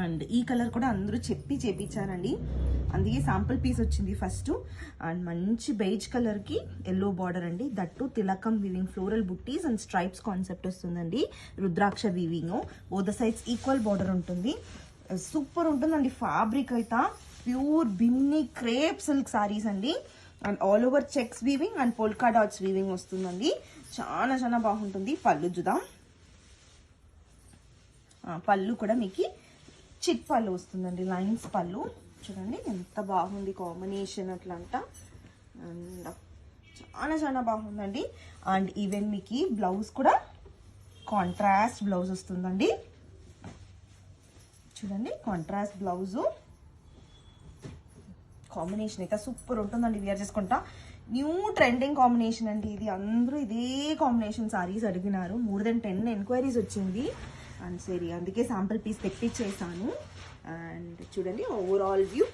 And ఈ colour కూడా అందరూ చెప్పి చేపించారండి, అందుకే శాంపుల్ పీస్ వచ్చింది ఫస్ట్. అండ్ మంచి బెయిజ్ కలర్కి ఎల్లో బార్డర్ అండి, దట్టు తిలకం weaving floral buttis and stripes concept వస్తుందండి. Rudraksha weaving, both sides equal border ఉంటుంది. సూపర్ ఉంటుందండి. ఫ్యాబ్రిక్ అయితే pure Binny crepe silk sarees అండి. And all over checks weaving and polka dots weaving వస్తుందండి. చాలా చాలా బాగుంటుంది. పళ్ళు చూద్దాం. పళ్ళు కూడా మీకు చిట్ పళ్ళు వస్తుందండి, లైన్స్ పళ్ళు. చూడండి ఎంత బాగుంది కాంబినేషన్ అట్లంతా. అండ్ చాలా చాలా బాగుందండి. అండ్ ఈవెన్ మీకు బ్లౌజ్ కూడా కాంట్రాస్ట్ బ్లౌజ్ వస్తుందండి. చూడండి కాంట్రాస్ట్ బ్లౌజు, కాంబినేషన్ అయితే సూపర్ ఉంటుందండి. వేర్ చేసుకుంటా న్యూ ట్రెండింగ్ కాంబినేషన్ అండి ఇది. అందరూ ఇదే కాంబినేషన్ సారీస్ అడిగినారు. మోర్ దెన్ 10 ఎంక్వైరీస్ వచ్చింది. అండ్ సరే అందుకే శాంపుల్ పీస్ తెప్పించేసాను. అండ్ చూడండి ఓవరాల్ వ్యూ